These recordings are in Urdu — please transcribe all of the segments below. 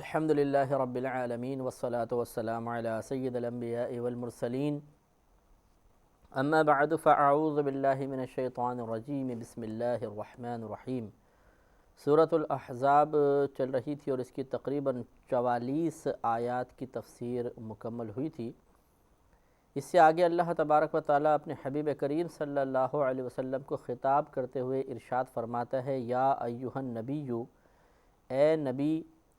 الحمدللہ رب العالمین والصلاة والسلام علی سید الانبیاء والمرسلین اما بعد فاعوذ باللہ من الشیطان الرجیم بسم اللہ الرحمن الرحیم۔ سورۃ الاحزاب چل رہی تھی اور اس کی تقریباً 44 آیات کی تفسیر مکمل ہوئی تھی۔ اس سے آگے اللہ تبارک و تعالیٰ اپنے حبیب کریم صلی اللہ علیہ وسلم کو خطاب کرتے ہوئے ارشاد فرماتا ہے، یا ایہا النبی، اے نبی،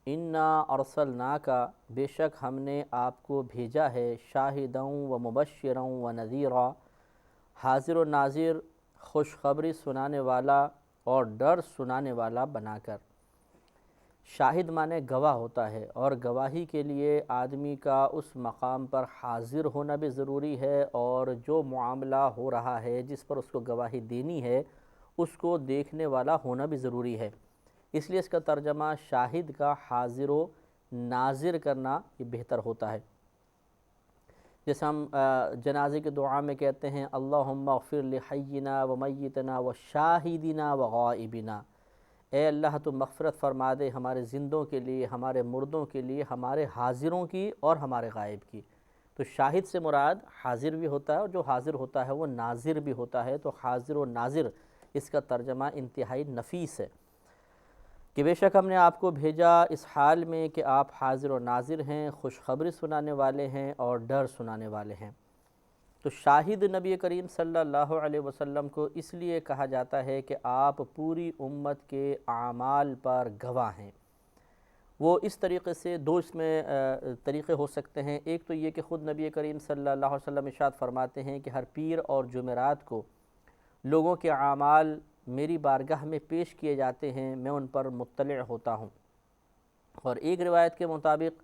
انا ارسلناک، بے شک ہم نے آپ کو بھیجا ہے، شاہداً و مبشراً و نذیراً، حاضر و ناظر، خوشخبری سنانے والا اور ڈر سنانے والا بنا کر۔ شاہد معنی گواہ ہوتا ہے، اور گواہی کے لیے آدمی کا اس مقام پر حاضر ہونا بھی ضروری ہے، اور جو معاملہ ہو رہا ہے جس پر اس کو گواہی دینی ہے اس کو دیکھنے والا ہونا بھی ضروری ہے۔ اس لیے اس کا ترجمہ شاہد کا حاضر و ناظر کرنا یہ بہتر ہوتا ہے۔ جیسے ہم جنازے کی دعا میں کہتے ہیں، اللہم اغفر لحینا و میتنا و شاہدنا و غائبنا، اے اللہ تو مغفرت فرما دے ہمارے زندوں کے لیے، ہمارے مردوں کے لیے، ہمارے حاضروں کی اور ہمارے غائب کی۔ تو شاہد سے مراد حاضر بھی ہوتا ہے، اور جو حاضر ہوتا ہے وہ ناظر بھی ہوتا ہے، تو حاضر و ناظر اس کا ترجمہ انتہائی نفیس ہے کہ بے شک ہم نے آپ کو بھیجا اس حال میں کہ آپ حاضر و ناظر ہیں، خوشخبری سنانے والے ہیں اور ڈر سنانے والے ہیں۔ تو شاہد نبی کریم صلی اللہ علیہ وسلم کو اس لیے کہا جاتا ہے کہ آپ پوری امت کے اعمال پر گواہ ہیں۔ وہ اس طریقے سے دو اس میں طریقے ہو سکتے ہیں۔ ایک تو یہ کہ خود نبی کریم صلی اللہ علیہ وسلم ارشاد فرماتے ہیں کہ ہر پیر اور جمعرات کو لوگوں کے اعمال میری بارگاہ میں پیش کیے جاتے ہیں، میں ان پر مطلع ہوتا ہوں۔ اور ایک روایت کے مطابق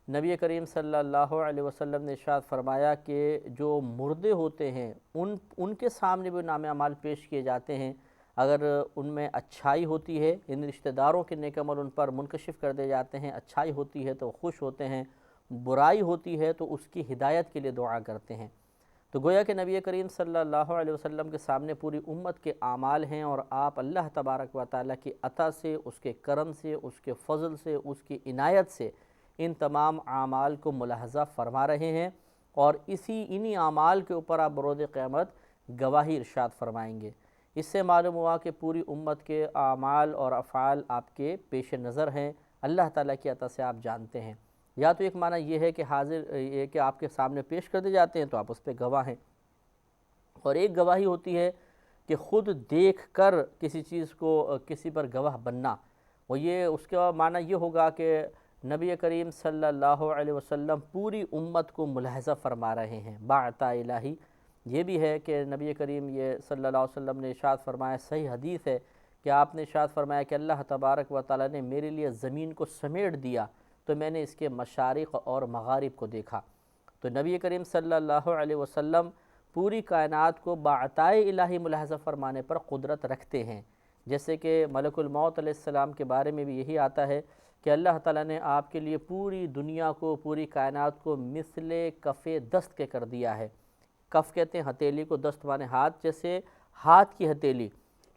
نبی کریم صلی اللہ علیہ وسلم نے ارشاد فرمایا کہ جو مردے ہوتے ہیں ان کے سامنے بھی نام اعمال پیش کیے جاتے ہیں، اگر ان میں اچھائی ہوتی ہے، ان رشتہ داروں کے نیک عمل ان پر منکشف کر دیے جاتے ہیں، اچھائی ہوتی ہے تو خوش ہوتے ہیں، برائی ہوتی ہے تو اس کی ہدایت کے لیے دعا کرتے ہیں۔ تو گویا کہ نبی کریم صلی اللہ علیہ وسلم کے سامنے پوری امت کے اعمال ہیں، اور آپ اللہ تبارک و تعالیٰ کی عطا سے، اس کے کرم سے، اس کے فضل سے، اس کی عنایت سے ان تمام اعمال کو ملاحظہ فرما رہے ہیں، اور انہی اعمال کے اوپر آپ بروز قیامت گواہی ارشاد فرمائیں گے۔ اس سے معلوم ہوا کہ پوری امت کے اعمال اور افعال آپ کے پیش نظر ہیں، اللہ تعالیٰ کی عطا سے آپ جانتے ہیں۔ یا تو ایک معنی یہ ہے کہ حاضر یہ کہ آپ کے سامنے پیش کر دیے جاتے ہیں تو آپ اس پہ گواہ ہیں، اور ایک گواہی ہوتی ہے کہ خود دیکھ کر کسی چیز کو کسی پر گواہ بننا، اور یہ اس کا معنی یہ ہوگا کہ نبی کریم صلی اللہ علیہ وسلم پوری امت کو ملاحظہ فرما رہے ہیں بعطا الہی۔ یہ بھی ہے کہ نبی کریم یہ صلی اللہ علیہ وسلم نے ارشاد فرمایا، صحیح حدیث ہے کہ آپ نے ارشاد فرمایا کہ اللہ تبارک و تعالیٰ نے میرے لیے زمین کو سمیٹ دیا تو میں نے اس کے مشارق اور مغارب کو دیکھا۔ تو نبی کریم صلی اللہ علیہ وسلم پوری کائنات کو بعطائے الہی ملاحظہ فرمانے پر قدرت رکھتے ہیں، جیسے کہ ملک الموت علیہ السلام کے بارے میں بھی یہی آتا ہے کہ اللہ تعالیٰ نے آپ کے لیے پوری دنیا کو، پوری کائنات کو مثل کف دست کے کر دیا ہے۔ کف کہتے ہیں ہتھیلی کو، دست مانے ہاتھ، جیسے ہاتھ کی ہتھیلی۔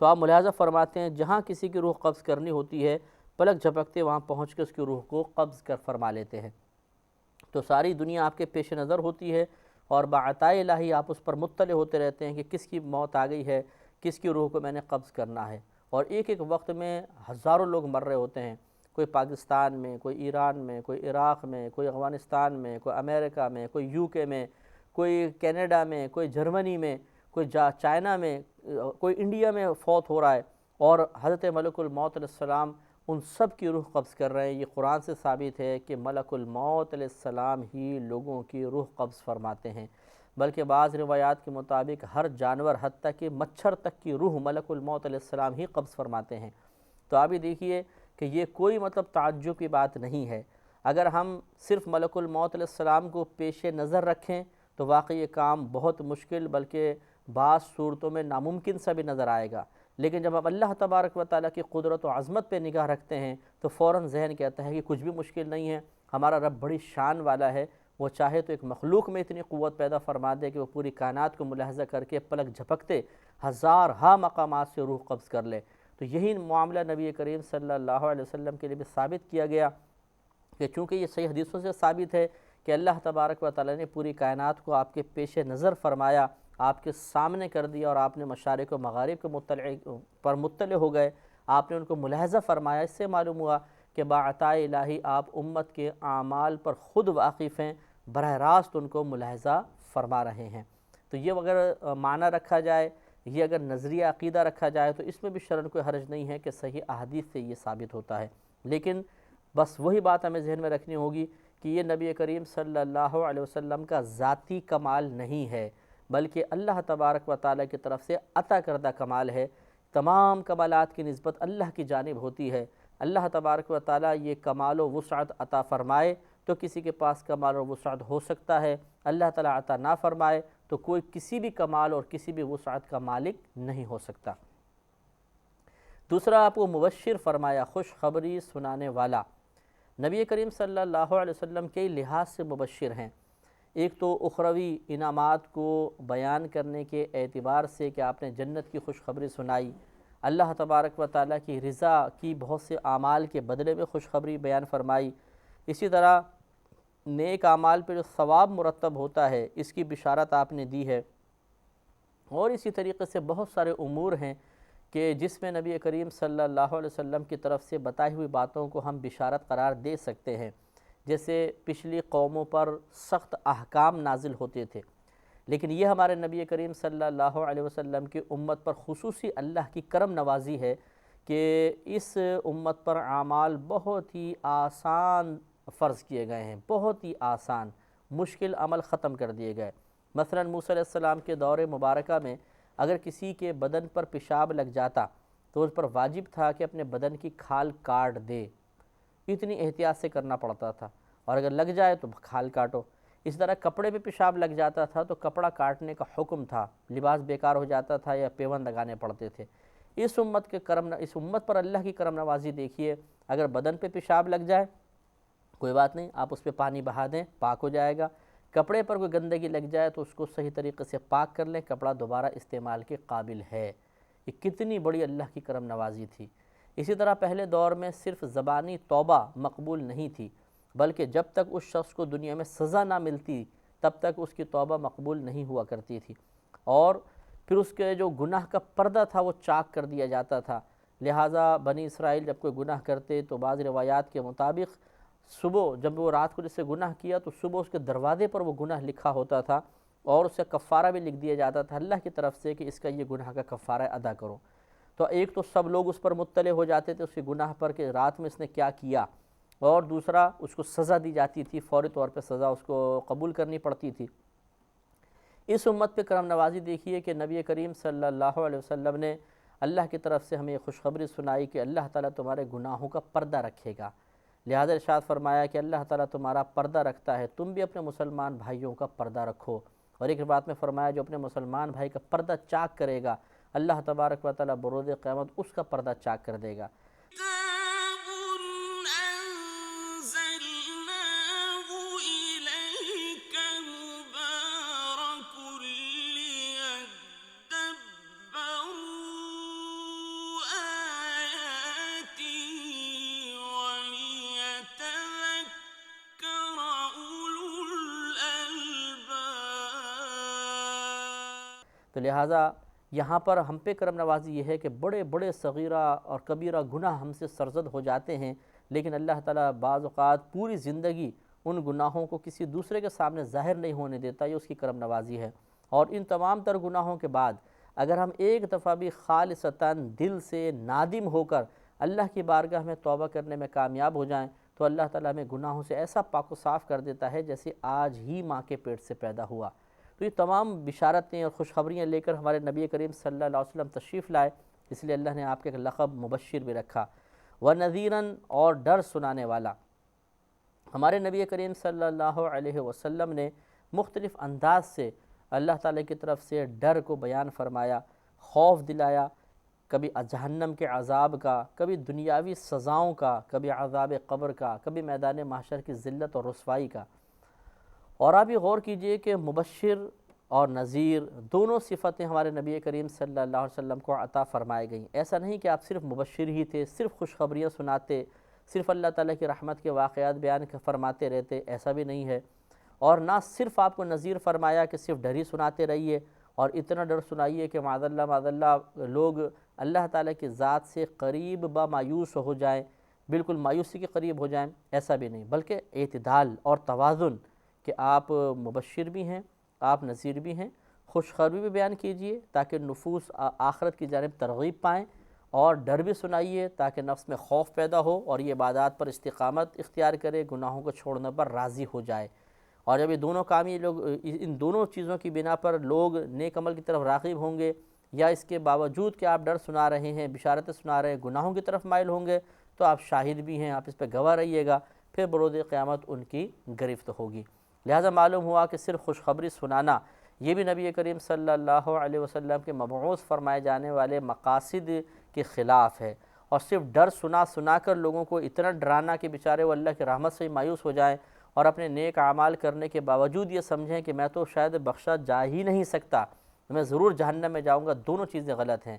تو آپ ملاحظہ فرماتے ہیں جہاں کسی کی روح قبض کرنی ہوتی ہے، پلک جھپکتے وہاں پہنچ کے اس کی روح کو قبض کر فرما لیتے ہیں۔ تو ساری دنیا آپ کے پیش نظر ہوتی ہے، اور بعطائے الہی آپ اس پر مطلع ہوتے رہتے ہیں کہ کس کی موت آ گئی ہے، کس کی روح کو میں نے قبض کرنا ہے۔ اور ایک ایک وقت میں ہزاروں لوگ مر رہے ہوتے ہیں، کوئی پاکستان میں، کوئی ایران میں، کوئی عراق میں، کوئی افغانستان میں، کوئی امریکہ میں، کوئی UK میں، کوئی کینیڈا میں، کوئی جرمنی میں، کوئی چائنا میں، کوئی انڈیا میں فوت ہو رہا ہے، اور حضرت ملک الموت علیہ السلام ان سب کی روح قبض کر رہے ہیں۔ یہ قرآن سے ثابت ہے کہ ملک الموت علیہ السلام ہی لوگوں کی روح قبض فرماتے ہیں، بلکہ بعض روایات کے مطابق ہر جانور حتیٰ کہ مچھر تک کی روح ملک الموت علیہ السلام ہی قبض فرماتے ہیں۔ تو آپ ہی دیکھیے کہ یہ کوئی تعجب کی بات نہیں ہے۔ اگر ہم صرف ملک الموت علیہ السلام کو پیش نظر رکھیں تو واقعی یہ کام بہت مشکل، بلکہ بعض صورتوں میں ناممکن سا بھی نظر آئے گا، لیکن جب ہم اللہ تبارک و تعالیٰ کی قدرت و عظمت پہ نگاہ رکھتے ہیں تو فوراً ذہن کہتا ہے کہ کچھ بھی مشکل نہیں ہے، ہمارا رب بڑی شان والا ہے، وہ چاہے تو ایک مخلوق میں اتنی قوت پیدا فرما دے کہ وہ پوری کائنات کو ملاحظہ کر کے پلک جھپکتے ہزارہا مقامات سے روح قبض کر لے۔ تو یہی معاملہ نبی کریم صلی اللہ علیہ وسلم کے لیے بھی ثابت کیا گیا کہ چونکہ یہ صحیح حدیثوں سے ثابت ہے کہ اللہ تبارک و تعالیٰ نے پوری کائنات کو آپ کے پیش نظر فرمایا، آپ کے سامنے کر دیا، اور آپ نے مشارق و مغارب کے مطلع ہو گئے، آپ نے ان کو ملاحظہ فرمایا۔ اس سے معلوم ہوا کہ باعطائے الہی آپ امت کے اعمال پر خود واقف ہیں، براہ راست ان کو ملاحظہ فرما رہے ہیں۔ تو یہ اگر معنی رکھا جائے، یہ اگر نظریہ عقیدہ رکھا جائے، تو اس میں بھی شرعاً کوئی حرج نہیں ہے کہ صحیح احادیث سے یہ ثابت ہوتا ہے۔ لیکن بس وہی بات ہمیں ذہن میں رکھنی ہوگی کہ یہ نبی کریم صلی اللہ علیہ وسلم کا ذاتی کمال نہیں ہے، بلکہ اللہ تبارک و تعالیٰ کی طرف سے عطا کردہ کمال ہے۔ تمام کمالات کی نسبت اللہ کی جانب ہوتی ہے۔ اللہ تبارک و تعالیٰ یہ کمال و وسعت عطا فرمائے تو کسی کے پاس کمال و وسعت ہو سکتا ہے، اللہ تعالیٰ عطا نہ فرمائے تو کوئی کسی بھی کمال اور کسی بھی وسعت کا مالک نہیں ہو سکتا۔ دوسرا، آپ کو مبشر فرمایا، خوشخبری سنانے والا۔ نبی کریم صلی اللہ علیہ وسلم کئی لحاظ سے مبشر ہیں۔ ایک تو اخروی انعامات کو بیان کرنے کے اعتبار سے کہ آپ نے جنت کی خوشخبری سنائی، اللہ تبارک و تعالیٰ کی رضا کی بہت سے اعمال کے بدلے میں خوشخبری بیان فرمائی۔ اسی طرح نیک اعمال پہ جو ثواب مرتب ہوتا ہے اس کی بشارت آپ نے دی ہے، اور اسی طریقے سے بہت سارے امور ہیں کہ جس میں نبی کریم صلی اللہ علیہ وسلم کی طرف سے بتائی ہوئی باتوں کو ہم بشارت قرار دے سکتے ہیں۔ جیسے پچھلی قوموں پر سخت احکام نازل ہوتے تھے، لیکن یہ ہمارے نبی کریم صلی اللہ علیہ وسلم کی امت پر خصوصی اللہ کی کرم نوازی ہے کہ اس امت پر اعمال بہت ہی آسان فرض کیے گئے ہیں، بہت ہی آسان، مشکل عمل ختم کر دیے گئے۔ مثلا موسیٰ علیہ السلام کے دور مبارکہ میں اگر کسی کے بدن پر پیشاب لگ جاتا تو اس پر واجب تھا کہ اپنے بدن کی کھال کاٹ دے، اتنی احتیاط سے کرنا پڑتا تھا، اور اگر لگ جائے تو کھال کاٹو۔ اس طرح کپڑے پہ پیشاب لگ جاتا تھا تو کپڑا کاٹنے کا حکم تھا، لباس بیکار ہو جاتا تھا یا پیوند لگانے پڑتے تھے۔ اس امت پر اللہ کی کرم نوازی دیکھیے، اگر بدن پہ پیشاب لگ جائے کوئی بات نہیں، آپ اس پہ پانی بہا دیں، پاک ہو جائے گا۔ کپڑے پر کوئی گندگی لگ جائے تو اس کو صحیح طریقے سے پاک کر لیں، کپڑا دوبارہ استعمال کے قابل ہے۔ یہ کتنی بڑی اللہ کی کرم نوازی تھی۔ اسی طرح پہلے دور میں صرف زبانی توبہ مقبول نہیں تھی، بلکہ جب تک اس شخص کو دنیا میں سزا نہ ملتی تب تک اس کی توبہ مقبول نہیں ہوا کرتی تھی، اور پھر اس کے جو گناہ کا پردہ تھا وہ چاک کر دیا جاتا تھا۔ لہٰذا بنی اسرائیل جب کوئی گناہ کرتے تو بعض روایات کے مطابق صبح جب وہ رات کو جس سے گناہ کیا تو صبح اس کے دروازے پر وہ گناہ لکھا ہوتا تھا، اور اس سے کفارہ بھی لکھ دیا جاتا تھا اللہ کی طرف سے کہ اس کا یہ گناہ کا کفارہ ادا کرو۔ تو ایک تو سب لوگ اس پر مطلع ہو جاتے تھے اس کے گناہ پر کہ رات میں اس نے کیا کیا، اور دوسرا اس کو سزا دی جاتی تھی، فوری طور پہ سزا اس کو قبول کرنی پڑتی تھی۔ اس امت پہ کرم نوازی دیکھیے کہ نبی کریم صلی اللہ علیہ وسلم نے اللہ کی طرف سے ہمیں یہ خوشخبری سنائی کہ اللہ تعالیٰ تمہارے گناہوں کا پردہ رکھے گا۔ لہذا ارشاد فرمایا کہ اللہ تعالیٰ تمہارا پردہ رکھتا ہے، تم بھی اپنے مسلمان بھائیوں کا پردہ رکھو۔ اور ایک بات میں فرمایا جو اپنے مسلمان بھائی کا پردہ چاک کرے گا اللہ تبارک و تعالیٰ بروز قیامت اس کا پردہ چاک کر دے گا۔ تو لہٰذا یہاں پر ہم پہ کرم نوازی یہ ہے کہ بڑے بڑے صغیرہ اور کبیرہ گناہ ہم سے سرزد ہو جاتے ہیں، لیکن اللہ تعالیٰ بعض اوقات پوری زندگی ان گناہوں کو کسی دوسرے کے سامنے ظاہر نہیں ہونے دیتا، یہ اس کی کرم نوازی ہے۔ اور ان تمام تر گناہوں کے بعد اگر ہم ایک دفعہ بھی خالصتاً دل سے نادم ہو کر اللہ کی بارگاہ میں توبہ کرنے میں کامیاب ہو جائیں تو اللہ تعالیٰ ہمیں گناہوں سے ایسا پاک و صاف کر دیتا ہے جیسے آج ہی ماں کے پیٹ سے پیدا ہوا۔ تو یہ تمام بشارتیں اور خوشخبریاں لے کر ہمارے نبی کریم صلی اللہ علیہ وسلم تشریف لائے، اس لیے اللہ نے آپ کے ایک لقب مبشر بھی رکھا۔ وَنَذِيرًا، اور ڈر سنانے والا۔ ہمارے نبی کریم صلی اللہ علیہ وسلم نے مختلف انداز سے اللہ تعالیٰ کی طرف سے ڈر کو بیان فرمایا، خوف دلایا، کبھی جہنم کے عذاب کا، کبھی دنیاوی سزاؤں کا، کبھی عذاب قبر کا، کبھی میدان محشر کی ذلت اور رسوائی کا۔ اور آپ یہ غور کیجئے کہ مبشر اور نذیر دونوں صفتیں ہمارے نبی کریم صلی اللہ علیہ وسلم کو عطا فرمائے گئیں۔ ایسا نہیں کہ آپ صرف مبشر ہی تھے، صرف خوشخبریاں سناتے، صرف اللہ تعالیٰ کی رحمت کے واقعات بیان فرماتے رہتے، ایسا بھی نہیں ہے۔ اور نہ صرف آپ کو نذیر فرمایا کہ صرف ڈر ہی سناتے رہیے اور اتنا ڈر سنائیے کہ معاذ اللہ لوگ اللہ تعالیٰ کی ذات سے قریب مایوس ہو جائیں، بالکل مایوسی کے قریب ہو جائیں، ایسا بھی نہیں، بلکہ اعتدال اور توازن کہ آپ مبشر بھی ہیں، آپ نذیر بھی ہیں، خوشخبری بھی بیان کیجئے تاکہ نفوس آخرت کی جانب ترغیب پائیں، اور ڈر بھی سنائیے تاکہ نفس میں خوف پیدا ہو اور یہ عبادات پر استقامت اختیار کرے، گناہوں کو چھوڑنے پر راضی ہو جائے۔ اور جب یہ دونوں کام ان دونوں چیزوں کی بنا پر لوگ نیک عمل کی طرف راغب ہوں گے، یا اس کے باوجود کہ آپ ڈر سنا رہے ہیں، بشارتیں سنا رہے ہیں، گناہوں کی طرف مائل ہوں گے، تو آپ شاہد بھی ہیں، آپ اس پہ گواہ رہیے گا، پھر بروز قیامت ان کی گرفت ہوگی۔ لہٰذا معلوم ہوا کہ صرف خوشخبری سنانا یہ بھی نبی کریم صلی اللہ علیہ وسلم کے مبعوث فرمائے جانے والے مقاصد کے خلاف ہے، اور صرف ڈر سنا کر لوگوں کو اتنا ڈرانا کہ بیچارے وہ اللہ کی رحمت سے مایوس ہو جائیں اور اپنے نیک اعمال کرنے کے باوجود یہ سمجھیں کہ میں تو شاید بخشا جا ہی نہیں سکتا، میں ضرور جہنم میں جاؤں گا، دونوں چیزیں غلط ہیں۔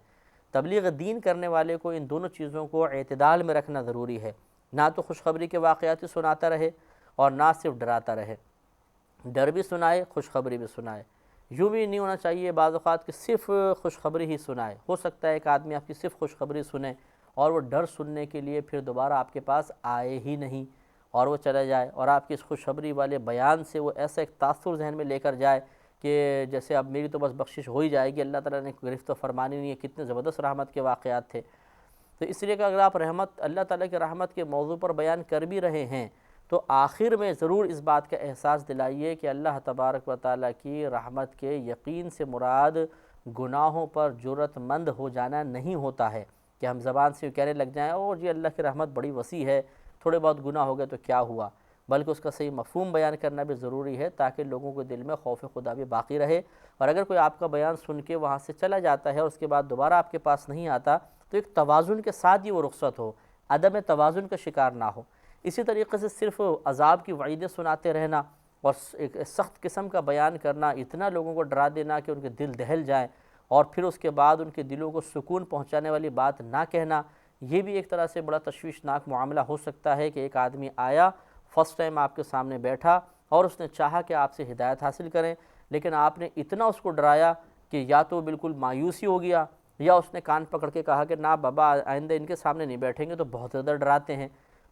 تبلیغ دین کرنے والے کو ان دونوں چیزوں کو اعتدال میں رکھنا ضروری ہے، نہ تو خوشخبری کے واقعات سناتا رہے اور نہ صرف ڈراتا رہے، ڈر بھی سنائے، خوشخبری بھی سنائے۔ یوں بھی نہیں ہونا چاہیے بعض اوقات کہ صرف خوشخبری ہی سنائے، ہو سکتا ہے ایک آدمی آپ کی صرف خوشخبری سنے اور وہ ڈر سننے کے لیے پھر دوبارہ آپ کے پاس آئے ہی نہیں اور وہ چلا جائے، اور آپ کی اس خوشخبری والے بیان سے وہ ایسا ایک تاثر ذہن میں لے کر جائے کہ جیسے اب میری تو بس بخشش ہو ہی جائے گی، اللہ تعالیٰ نے گرفت و فرمانی نہیں ہے، کتنے زبردست رحمت کے واقعات تھے۔ تو اس لیے کہ اگر آپ اللہ تعالیٰ کی رحمت کے موضوع پر بیان کر بھی رہے ہیں تو آخر میں ضرور اس بات کا احساس دلائیے کہ اللہ تبارک و تعالیٰ کی رحمت کے یقین سے مراد گناہوں پر جرأت مند ہو جانا نہیں ہوتا ہے کہ ہم زبان سے کہنے لگ جائیں او جی اللہ کی رحمت بڑی وسیع ہے، تھوڑے بہت گناہ ہو گئے تو کیا ہوا، بلکہ اس کا صحیح مفہوم بیان کرنا بھی ضروری ہے تاکہ لوگوں کے دل میں خوف خدا بھی باقی رہے۔ اور اگر کوئی آپ کا بیان سن کے وہاں سے چلا جاتا ہے اور اس کے بعد دوبارہ آپ کے پاس نہیں آتا تو ایک توازن کے ساتھ ہی وہ رخصت ہو، عدم توازن کا شکار نہ ہو۔ اسی طریقے سے صرف عذاب کی وعیدیں سناتے رہنا اور ایک سخت قسم کا بیان کرنا، اتنا لوگوں کو ڈرا دینا کہ ان کے دل دہل جائیں اور پھر اس کے بعد ان کے دلوں کو سکون پہنچانے والی بات نہ کہنا، یہ بھی ایک طرح سے بڑا تشویشناک معاملہ ہو سکتا ہے کہ ایک آدمی آیا، فرسٹ ٹائم آپ کے سامنے بیٹھا اور اس نے چاہا کہ آپ سے ہدایت حاصل کریں، لیکن آپ نے اتنا اس کو ڈرایا کہ یا تو بالکل مایوسی ہو گیا یا اس نے کان پکڑ کے کہا کہ نہ بابا آئندہ ان کے سامنے نہیں بیٹھیں گے، تو بہت زیادہ ڈراتے ہیں۔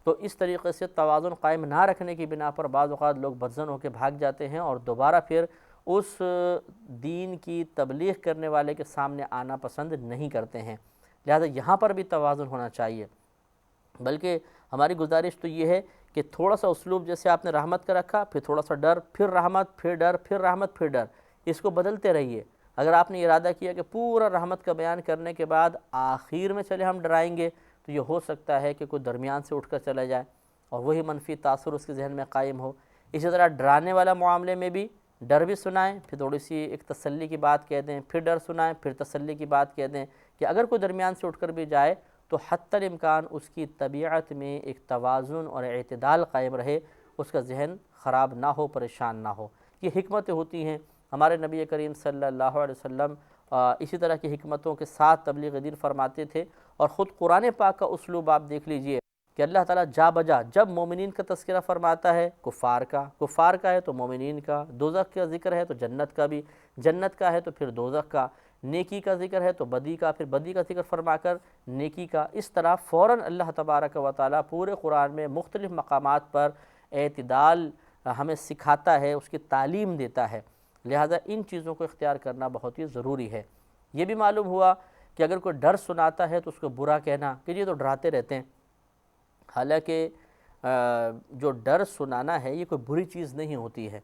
تو اس طریقے سے توازن قائم نہ رکھنے کی بنا پر بعض اوقات لوگ بدظن ہو کے بھاگ جاتے ہیں اور دوبارہ پھر اس دین کی تبلیغ کرنے والے کے سامنے آنا پسند نہیں کرتے ہیں۔ لہذا یہاں پر بھی توازن ہونا چاہیے، بلکہ ہماری گزارش تو یہ ہے کہ تھوڑا سا اسلوب جیسے آپ نے رحمت کا رکھا، پھر تھوڑا سا ڈر، پھر رحمت، پھر ڈر، پھر رحمت، پھر ڈر، اس کو بدلتے رہیے۔ اگر آپ نے ارادہ کیا کہ پورا رحمت کا بیان کرنے کے بعد آخر میں چلے ہم ڈرائیں گے، تو یہ ہو سکتا ہے کہ کوئی درمیان سے اٹھ کر چلا جائے اور وہی منفی تاثر اس کے ذہن میں قائم ہو۔ اسی طرح ڈرانے والا معاملے میں بھی ڈر بھی سنائیں، پھر تھوڑی سی ایک تسلی کی بات کہہ دیں، پھر ڈر سنائیں، پھر تسلی کی بات کہہ دیں کہ اگر کوئی درمیان سے اٹھ کر بھی جائے تو حتی الامکان اس کی طبیعت میں ایک توازن اور اعتدال قائم رہے، اس کا ذہن خراب نہ ہو، پریشان نہ ہو۔ یہ حکمتیں ہوتی ہیں۔ ہمارے نبی کریم صلی اللہ علیہ وسلم اسی طرح کی حکمتوں کے ساتھ تبلیغ دین فرماتے تھے، اور خود قرآن پاک کا اسلوب آپ دیکھ لیجئے کہ اللہ تعالیٰ جا بجا جب مومنین کا تذکرہ فرماتا ہے، کفار کا ہے تو مومنین کا، دوزخ کا ذکر ہے تو جنت کا بھی، جنت کا ہے تو پھر دوزخ کا، نیکی کا ذکر ہے تو بدی کا، پھر بدی کا ذکر فرما کر نیکی کا، اس طرح فوراً اللہ تبارک و تعالیٰ پورے قرآن میں مختلف مقامات پر اعتدال ہمیں سکھاتا ہے، اس کی تعلیم دیتا ہے۔ لہذا ان چیزوں کو اختیار کرنا بہت ہی ضروری ہے۔ یہ بھی معلوم ہوا کہ اگر کوئی ڈر سناتا ہے تو اس کو برا کہنا کہ یہ تو ڈراتے رہتے ہیں، حالانکہ جو ڈر سنانا ہے یہ کوئی بری چیز نہیں ہوتی ہے۔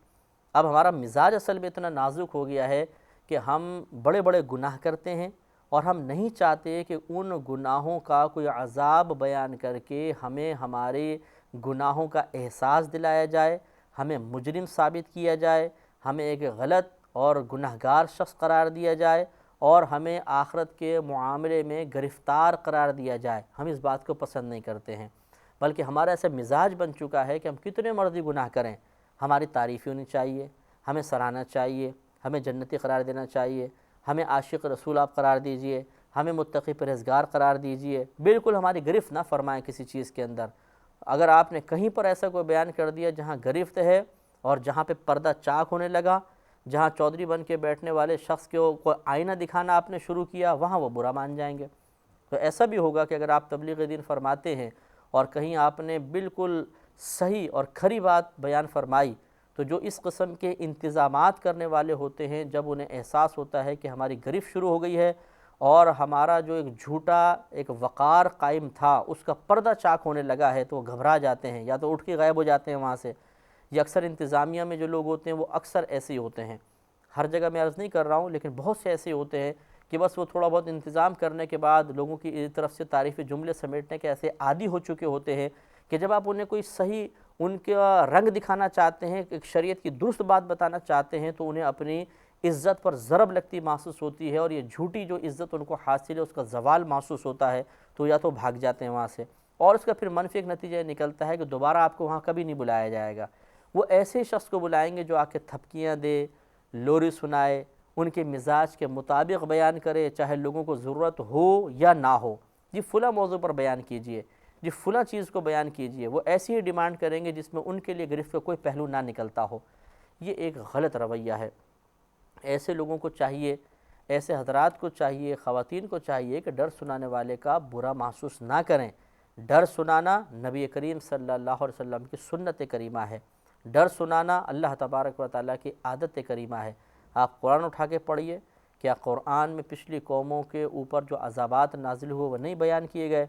اب ہمارا مزاج اصل میں اتنا نازک ہو گیا ہے کہ ہم بڑے بڑے گناہ کرتے ہیں اور ہم نہیں چاہتے کہ ان گناہوں کا کوئی عذاب بیان کر کے ہمیں ہمارے گناہوں کا احساس دلایا جائے، ہمیں مجرم ثابت کیا جائے، ہمیں ایک غلط اور گنہگار شخص قرار دیا جائے اور ہمیں آخرت کے معاملے میں گرفتار قرار دیا جائے۔ ہم اس بات کو پسند نہیں کرتے ہیں، بلکہ ہمارا ایسا مزاج بن چکا ہے کہ ہم کتنے مرضی گناہ کریں، ہماری تعریف ہونی چاہیے، ہمیں سراہنا چاہیے، ہمیں جنتی قرار دینا چاہیے، ہمیں عاشق رسول آپ قرار دیجئے، ہمیں متقی پرہیزگار قرار دیجئے، بالکل ہماری گرفت نہ فرمائیں کسی چیز کے اندر۔ اگر آپ نے کہیں پر ایسا کوئی بیان کر دیا جہاں گرفت ہے اور جہاں پہ پردہ چاک ہونے لگا، جہاں چودھری بن کے بیٹھنے والے شخص کو آئینہ دکھانا آپ نے شروع کیا، وہاں وہ برا مان جائیں گے۔ تو ایسا بھی ہوگا کہ اگر آپ تبلیغ دین فرماتے ہیں اور کہیں آپ نے بالکل صحیح اور کھری بات بیان فرمائی، تو جو اس قسم کے انتظامات کرنے والے ہوتے ہیں، جب انہیں احساس ہوتا ہے کہ ہماری گرفت شروع ہو گئی ہے اور ہمارا جو ایک جھوٹا ایک وقار قائم تھا اس کا پردہ چاک ہونے لگا ہے، تو وہ گھبرا جاتے ہیں، یا تو اٹھ کے غائب ہو جاتے ہیں وہاں سے۔ یہ اکثر انتظامیہ میں جو لوگ ہوتے ہیں وہ اکثر ایسے ہی ہوتے ہیں، ہر جگہ میں عرض نہیں کر رہا ہوں، لیکن بہت سے ایسے ہوتے ہیں کہ بس وہ تھوڑا بہت انتظام کرنے کے بعد لوگوں کی طرف سے تعریفی جملے سمیٹنے کے ایسے عادی ہو چکے ہوتے ہیں کہ جب آپ انہیں کوئی صحیح ان کا رنگ دکھانا چاہتے ہیں، ایک شریعت کی درست بات بتانا چاہتے ہیں، تو انہیں اپنی عزت پر ضرب لگتی محسوس ہوتی ہے، اور یہ جھوٹی جو عزت ان کو حاصل ہے اس کا زوال محسوس ہوتا ہے، تو یا تو بھاگ جاتے ہیں وہاں سے، اور اس کا پھر منفی ایک نتیجہ نکلتا ہے کہ دوبارہ آپ کو وہاں کبھی نہیں بلایا جائے گا۔ وہ ایسے شخص کو بلائیں گے جو آ کے تھپکیاں دے، لوری سنائے، ان کے مزاج کے مطابق بیان کرے، چاہے لوگوں کو ضرورت ہو یا نہ ہو۔ جی فلاں موضوع پر بیان کیجئے، جی فلاں چیز کو بیان کیجئے، وہ ایسی ہی ڈیمانڈ کریں گے جس میں ان کے لیے گرفت کا کوئی پہلو نہ نکلتا ہو۔ یہ ایک غلط رویہ ہے۔ ایسے لوگوں کو چاہیے، ایسے حضرات کو چاہیے، خواتین کو چاہیے کہ ڈر سنانے والے کا برا محسوس نہ کریں۔ ڈر سنانا نبی کریم صلی اللہ علیہ وسلم کی سنت کریمہ ہے، ڈر سنانا اللہ تبارک و تعالیٰ کی عادت کریمہ ہے۔ آپ قرآن اٹھا کے پڑھیے، کیا قرآن میں پچھلی قوموں کے اوپر جو عذابات نازل ہوئے وہ نہیں بیان کیے گئے؟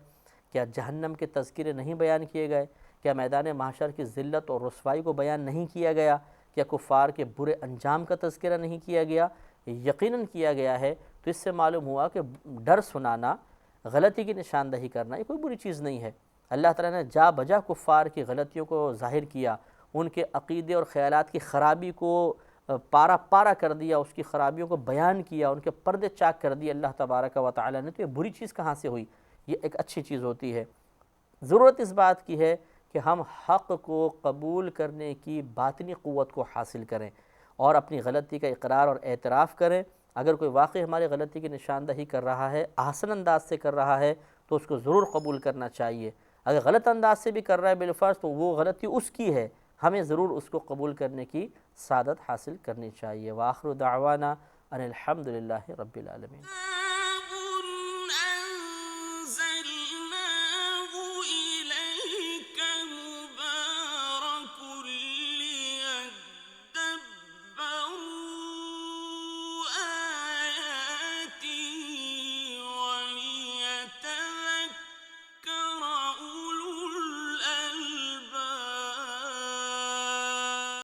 کیا جہنم کے تذکرے نہیں بیان کیے گئے؟ کیا میدان محشر کی ذلت اور رسوائی کو بیان نہیں کیا گیا؟ کیا کفار کے برے انجام کا تذکرہ نہیں کیا گیا؟ یقیناً کیا گیا ہے۔ تو اس سے معلوم ہوا کہ ڈر سنانا، غلطی کی نشاندہی کرنا، یہ کوئی بری چیز نہیں ہے۔ اللہ تعالیٰ نے جا بجا کفار کی غلطیوں کو ظاہر کیا، ان کے عقیدے اور خیالات کی خرابی کو پارا پارا کر دیا، اس کی خرابیوں کو بیان کیا، ان کے پردے چاک کر دیے اللہ تبارک و تعالیٰ نے۔ تو یہ بری چیز کہاں سے ہوئی؟ یہ ایک اچھی چیز ہوتی ہے۔ ضرورت اس بات کی ہے کہ ہم حق کو قبول کرنے کی باطنی قوت کو حاصل کریں اور اپنی غلطی کا اقرار اور اعتراف کریں۔ اگر کوئی واقعی ہماری غلطی کی نشاندہی کر رہا ہے، احسن انداز سے کر رہا ہے، تو اس کو ضرور قبول کرنا چاہیے۔ اگر غلط انداز سے بھی کر رہا ہے بالفرض، تو وہ غلطی اس کی ہے، ہمیں ضرور اس کو قبول کرنے کی سعادت حاصل کرنی چاہیے۔ وآخر دعوانا ان الحمد للہ رب العالمین۔